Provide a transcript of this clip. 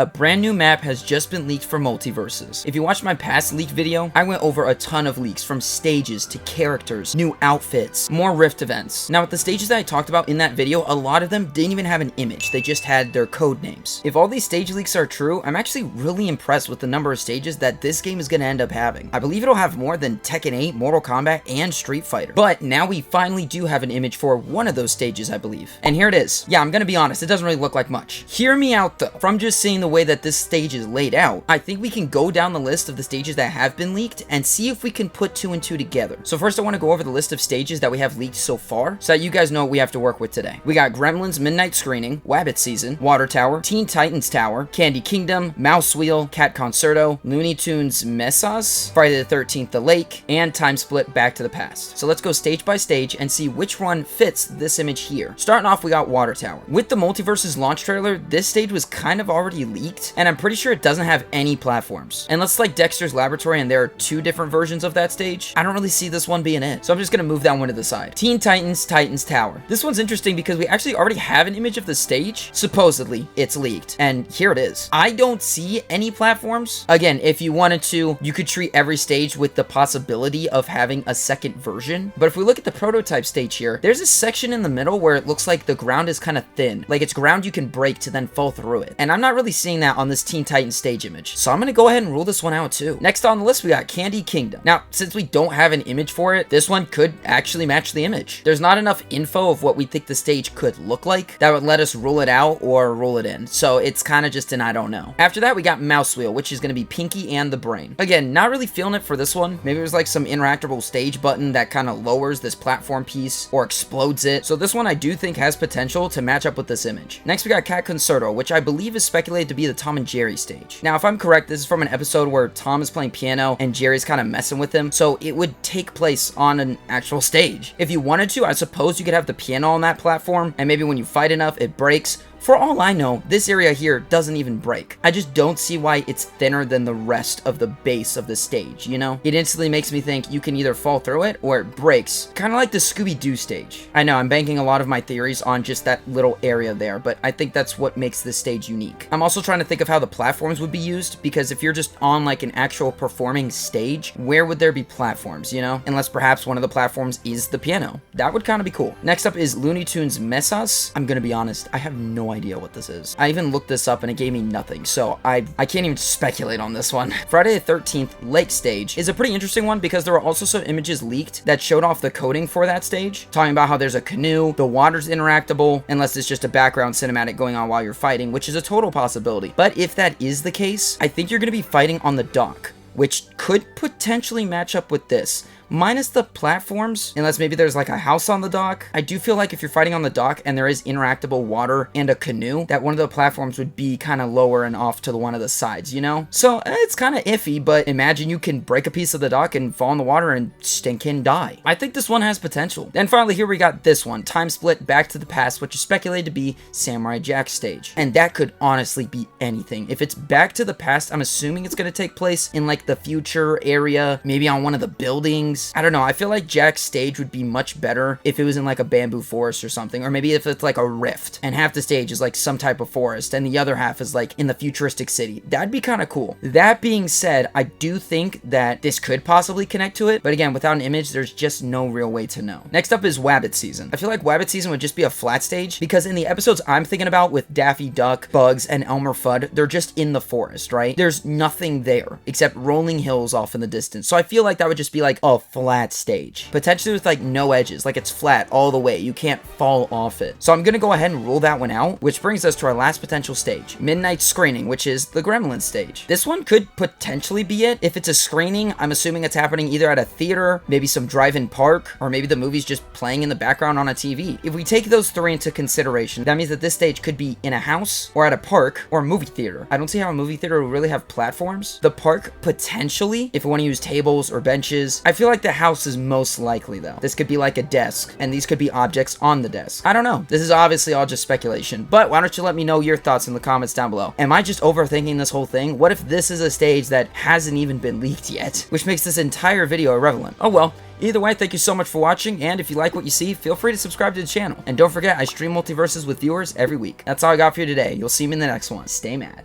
A brand new map has just been leaked for MultiVersus. If you watched my past leak video, I went over a ton of leaks from stages to characters, new outfits, more Rift events. Now with the stages that I talked about in that video, a lot of them didn't even have an image, they just had their code names. If all these stage leaks are true, I'm actually really impressed with the number of stages that this game is going to end up having. I believe it'll have more than Tekken 8, Mortal Kombat, and Street Fighter. But now we finally do have an image for one of those stages, I believe. And here it is. Yeah, I'm going to be honest, it doesn't really look like much. Hear me out though. From just seeing the way that this stage is laid out, I think we can go down the list of the stages that have been leaked and see if we can put two and two together. So first I want to go over the list of stages that we have leaked so far so that you guys know what we have to work with today. We got Gremlins Midnight Screening, Wabbit Season, Water Tower, Teen Titans Tower, Candy Kingdom, Mouse Wheel, Cat Concerto, Looney Tunes Mesas, Friday the 13th The Lake, and Time Split Back to the Past. So let's go stage by stage and see which one fits this image here. Starting off, we got Water Tower. With the MultiVersus launch trailer, this stage was kind of already leaked, and I'm pretty sure it doesn't have any platforms. Unless like Dexter's Laboratory and there are two different versions of that stage, I don't really see this one being it. So I'm just gonna move that one to the side. Teen Titans Tower. This one's interesting because we actually already have an image of the stage. Supposedly, it's leaked. And here it is. I don't see any platforms. Again, if you wanted to, you could treat every stage with the possibility of having a second version. But if we look at the prototype stage here, there's a section in the middle where it looks like the ground is kind of thin. Like it's ground you can break to then fall through it. And I'm not really seeing that on this Teen Titans stage image. So I'm gonna go ahead and rule this one out too. Next on the list, we got Candy Kingdom. Now, since we don't have an image for it, this one could actually match the image. There's not enough info of what we think the stage could look like that would let us rule it out or rule it in. So it's kind of just an I don't know. After that, we got Mouse Wheel, which is gonna be Pinky and the Brain. Again, not really feeling it for this one. Maybe it was like some interactable stage button that kind of lowers this platform piece or explodes it. So this one I do think has potential to match up with this image. Next, we got Cat Concerto, which I believe is speculated to be the Tom and Jerry stage. Now, if I'm correct, this is from an episode where Tom is playing piano and Jerry's kind of messing with him, so it would take place on an actual stage. If you wanted to, I suppose you could have the piano on that platform, and maybe when you fight enough, it breaks. For all I know, this area here doesn't even break. I just don't see why it's thinner than the rest of the base of the stage, you know? It instantly makes me think you can either fall through it or it breaks. Kind of like the Scooby-Doo stage. I know, I'm banking a lot of my theories on just that little area there, but I think that's what makes this stage unique. I'm also trying to think of how the platforms would be used, because if you're just on like an actual performing stage, where would there be platforms, you know? Unless perhaps one of the platforms is the piano. That would kind of be cool. Next up is Looney Tunes Mesas. I'm gonna be honest, I have no idea what this is. I even looked this up and it gave me nothing, so I can't even speculate on this one. Friday the 13th Lake stage is a pretty interesting one because there were also some images leaked that showed off the coding for that stage, talking about how there's a canoe, the water's interactable, unless it's just a background cinematic going on while you're fighting, which is a total possibility. But if that is the case, I think you're going to be fighting on the dock, which could potentially match up with this. Minus the platforms, unless maybe there's like a house on the dock. I do feel like if you're fighting on the dock and there is interactable water and a canoe, that one of the platforms would be kind of lower and off to the one of the sides, you know? So it's kind of iffy, but imagine you can break a piece of the dock and fall in the water and stinking die. I think this one has potential. Then finally here we got this one, Time Split Back to the Past, which is speculated to be Samurai Jack's stage. And that could honestly be anything. If it's Back to the Past, I'm assuming it's going to take place in like the future area, maybe on one of the buildings. I don't know, I feel like Jack's stage would be much better if it was in like a bamboo forest or something, or maybe if it's like a rift and half the stage is like some type of forest and the other half is like in the futuristic city. That'd be kind of cool. That being said, I do think that this could possibly connect to it, but again, without an image, there's just no real way to know. Next up is Wabbit Season. I feel like Wabbit Season would just be a flat stage because in the episodes I'm thinking about with Daffy Duck, Bugs, and Elmer Fudd, they're just in the forest, right? There's nothing there except rolling hills off in the distance. So I feel like that would just be like a flat stage, potentially with like no edges, like it's flat all the way, you can't fall off it. So I'm gonna go ahead and rule that one out, which brings us to our last potential stage, Midnight Screening, which is the Gremlins stage. This one could potentially be it. If it's a screening, I'm assuming it's happening either at a theater, maybe some drive-in park, or maybe the movie's just playing in the background on a TV. If we take those three into consideration, that means that this stage could be in a house or at a park or a movie theater. I don't see how a movie theater will really have platforms. The park potentially, if we want to use tables or benches. I feel like the house is most likely though. This could be like a desk, and these could be objects on the desk. I don't know. This is obviously all just speculation, but why don't you let me know your thoughts in the comments down below. Am I just overthinking this whole thing? What if this is a stage that hasn't even been leaked yet, which makes this entire video irrelevant? Oh well. Either way, thank you so much for watching, and if you like what you see, feel free to subscribe to the channel. And don't forget, I stream MultiVersus with viewers every week. That's all I got for you today. You'll see me in the next one. Stay mad.